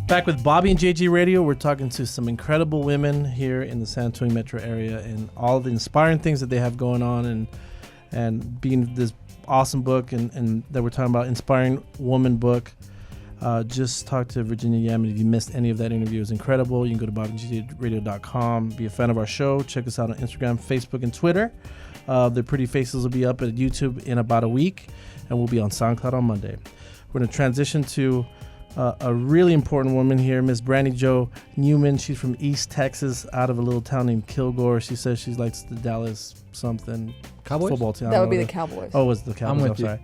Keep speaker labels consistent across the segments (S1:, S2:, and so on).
S1: Back with Bobby and JG Radio. We're talking to some incredible women here in the San Antonio metro area and all the inspiring things that they have going on and being this awesome book and that we're talking about, Inspiring Woman book. Just talk to Virginia Yam. If you missed any of that interview, it was incredible. You can go to bobbyjradio.com, be a fan of our show. Check us out on Instagram, Facebook, and Twitter. The pretty faces will be up at YouTube in about a week, and we'll be on SoundCloud on Monday. We're going to transition to a really important woman here, Miss Brandi Jo Newman. She's from East Texas, out of a little town named Kilgore. She says she likes the Dallas something
S2: Cowboys
S1: football team.
S3: That would be the Cowboys.
S1: Oh, it was the Cowboys. I'm sorry.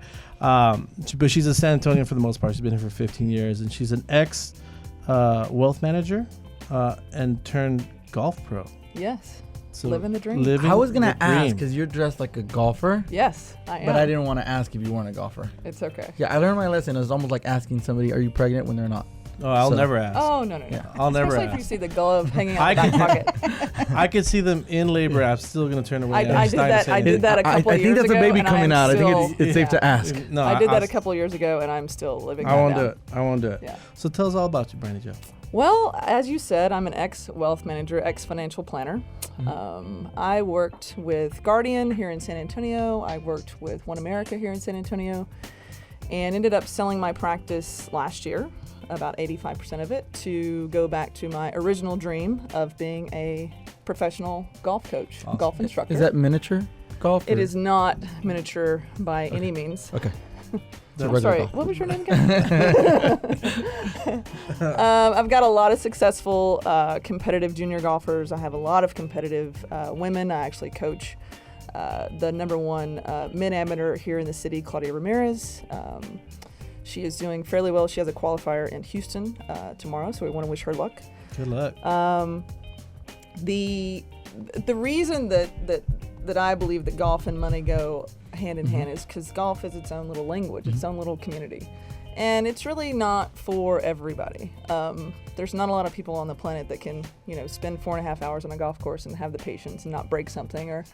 S1: But she's a San Antonian for the most part. She's been here for 15 years, and she's an ex wealth manager and turned golf pro.
S3: Yes.
S1: So
S3: living the dream.
S2: I was going to ask, because you're dressed like a golfer.
S3: Yes, I am.
S2: But I didn't want to ask if you weren't a golfer.
S3: It's okay.
S2: Yeah, I learned my lesson. It was almost like asking somebody, are you pregnant, when they're not.
S1: Oh, I'll never ask.
S3: Oh, no.
S1: Yeah, I'll never ask.
S3: Especially if you see the glove hanging out the back pocket.
S1: I could see them in labor. I'm still going to turn away.
S3: I did that a couple
S2: years
S3: ago.
S2: I think that's a baby coming out. I think it's safe to ask.
S1: No,
S3: I did that a couple years ago, and I'm still living that
S1: I won't
S3: down.
S1: do it. I won't do it.
S3: Yeah.
S1: So tell us all about you, Brandi Jo.
S3: Well, as you said, I'm an ex-wealth manager, ex-financial planner. I worked with Guardian here in San Antonio. I worked with One America here in San Antonio, and ended up selling my practice last year, about 85% of it, to go back to my original dream of being a professional golf coach, golf instructor.
S2: Is that miniature golf?
S3: It is not miniature by any means.
S2: Okay.
S3: Sorry, golf. What was your name again? I've got a lot of successful competitive junior golfers. I have a lot of competitive women. I actually coach the number one mid-amateur here in the city, Claudia Ramirez. She is doing fairly well. She has a qualifier in Houston tomorrow, so we want to wish her luck.
S1: Good luck.
S3: The reason that I believe that golf and money go hand in hand is because golf is its own little language, its own little community. And it's really not for everybody. There's not a lot of people on the planet that can, spend 4.5 hours on a golf course and have the patience and not break something or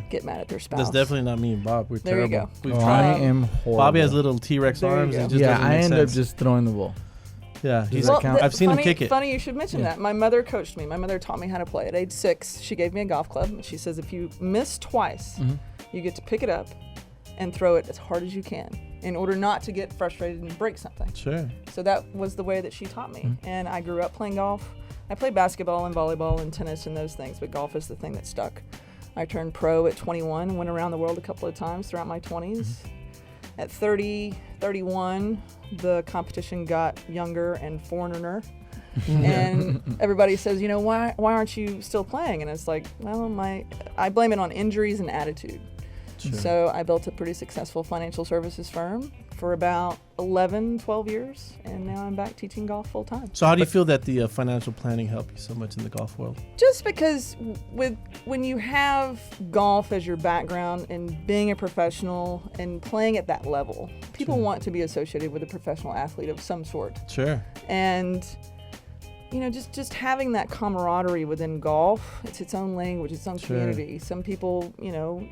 S3: get mad at their spouse.
S1: That's definitely not me and Bob. We're
S3: there
S1: terrible.
S3: You go.
S1: We've tried.
S2: I am horrible.
S1: Bobby has little T-Rex arms. And it just doesn't make
S2: I end
S1: sense.
S2: up just throwing the ball.
S1: Yeah,
S2: I've
S1: seen him kick it.
S3: Funny you should mention that. My mother coached me. My mother taught me how to play. At age 6, she gave me a golf club. She says if you miss twice, you get to pick it up and throw it as hard as you can in order not to get frustrated and break something.
S1: Sure.
S3: So that was the way that she taught me. And I grew up playing golf. I played basketball and volleyball and tennis and those things, but golf is the thing that stuck. I turned pro at 21 and went around the world a couple of times throughout my 20s. At 30, 31, the competition got younger and foreigner. And everybody says, why aren't you still playing? And it's like, well, I blame it on injuries and attitude. Sure. So I built a pretty successful financial services firm for about 11, 12 years, and now I'm back teaching golf full time.
S1: So how do you feel that the financial planning helped you so much in the golf world?
S3: Just because when you have golf as your background and being a professional and playing at that level, people want to be associated with a professional athlete of some sort.
S1: Sure.
S3: And just having that camaraderie within golf, it's its own language, its own community. Some people,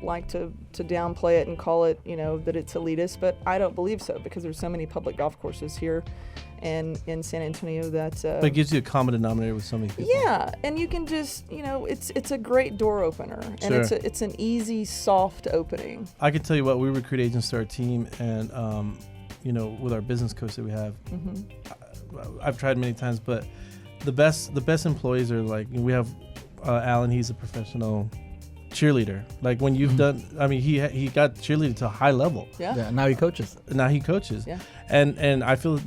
S3: like to downplay it and call it, that it's elitist, but I don't believe so because there's so many public golf courses here and in San Antonio that...
S1: but it gives you a common denominator with so many people.
S3: Yeah, and you can just, it's a great door opener, and it's an easy, soft opening. I
S1: can tell you what, we recruit agents to our team, and, with our business coach that we have, I've tried many times, but the best employees are like, we have Alan. He's a professional cheerleader. Like when you've done, he got cheerleading to a high level.
S2: Yeah. Now he coaches.
S3: Yeah.
S1: And I feel,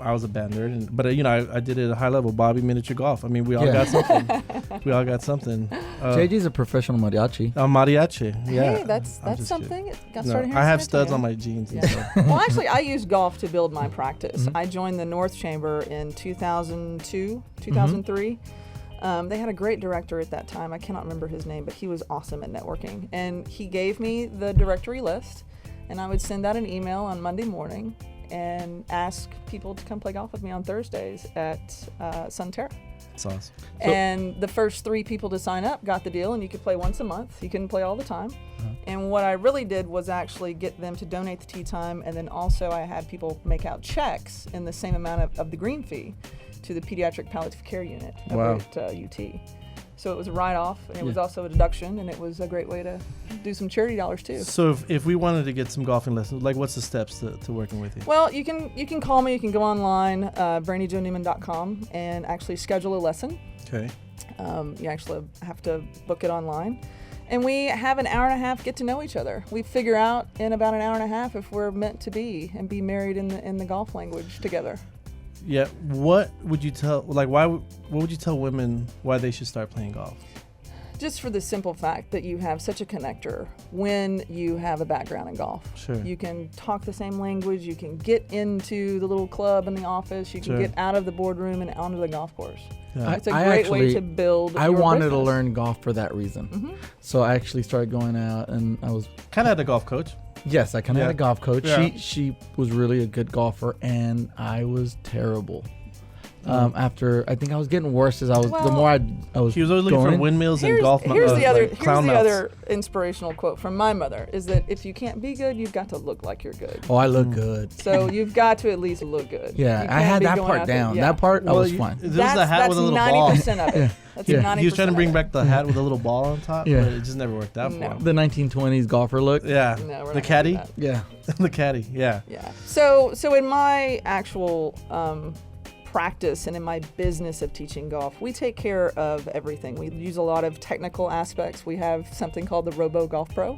S1: I was a bander, but I did it at a high level. Bobby, miniature golf. We all got something. We all got something.
S2: JG's a professional mariachi.
S1: Mariachi. Yeah.
S3: Hey, that's something. It got started here.
S1: I have studs on my jeans. And stuff.
S3: Well, actually, I used golf to build my practice. I joined the North Chamber in 2002, 2003. They had a great director at that time. I cannot remember his name, but he was awesome at networking. And he gave me the directory list, and I would send out an email on Monday morning, and ask people to come play golf with me on Thursdays at Sunterra.
S1: It's awesome.
S3: And the first 3 people to sign up got the deal, and you could play once a month. You couldn't play all the time. And what I really did was actually get them to donate the tee time, and then also I had people make out checks in the same amount of the green fee to the Pediatric Palliative Care Unit over at UT. So it was a write-off, and it was also a deduction, and it was a great way to do some charity dollars too.
S1: So if we wanted to get some golfing lessons, like what's the steps to working with you?
S3: Well, you can call me. You can go online, BrandiJoNewman.com, and actually schedule a lesson.
S1: Okay.
S3: You actually have to book it online. And we have an hour and a half get to know each other. We figure out in about an hour and a half if we're meant to be and be married in the golf language together.
S1: Yeah. What would you tell? Like, what would you tell women why they should start playing golf?
S3: Just for the simple fact that you have such a connector when you have a background in golf.
S1: Sure.
S3: You can talk the same language. You can get into the little club in the office. You can get out of the boardroom and onto the golf course.
S1: Yeah.
S3: It's a great way to build.
S2: I
S3: your
S2: wanted to
S3: business.
S2: learn golf for that reason. So I actually started going out, and I was
S1: Kind of had a golf coach.
S2: Yes, I kind of had a golf coach.
S1: Yeah.
S2: She was really a good golfer, and I was terrible. After I think I was getting worse as I was. The more I was.
S1: He was always looking for windmills and golf.
S3: Here's the other.
S1: like clown
S3: Here's the
S1: mouths.
S3: other inspirational quote from my mother: is that if you can't be good, you've got to look like you're good.
S2: Oh, I look good.
S3: So you've got to at least look good.
S2: Yeah,
S3: You
S2: I
S3: can't
S2: had
S3: be
S2: that
S3: going
S2: part
S3: out there-
S2: down.
S3: yeah.
S2: That part I was fine.
S1: There was the hat with a little ball.
S3: 90% of it. That's 90%.
S1: He was trying to bring
S3: of it.
S1: back the hat with a little ball on top,
S2: Yeah.
S1: but it just never worked out for
S3: No.
S1: him.
S2: The 1920s golfer look.
S1: Yeah.
S3: No, we're not
S1: The
S3: gonna
S1: caddy.
S3: do that.
S2: Yeah.
S1: The caddy. Yeah.
S3: Yeah. So in my actual practice and in my business of teaching golf, we take care of everything. We use a lot of technical aspects. We have something called the Robo Golf Pro.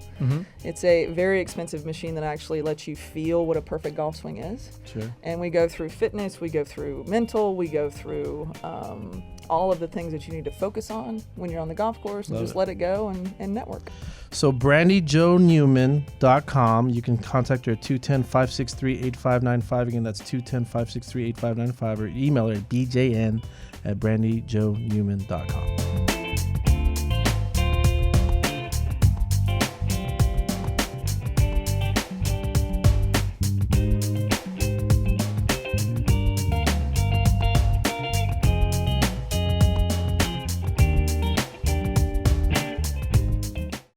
S3: It's a very expensive machine that actually lets you feel what a perfect golf swing is.
S1: Sure.
S3: And we go through fitness, we go through mental, we go through all of the things that you need to focus on when you're on the golf course, and just let it go and network.
S1: So BrandiJoNewman.com. You can contact her at 210-563-8595. Again, that's 210-563-8595, or email her at bjn@BrandiJoNewman.com.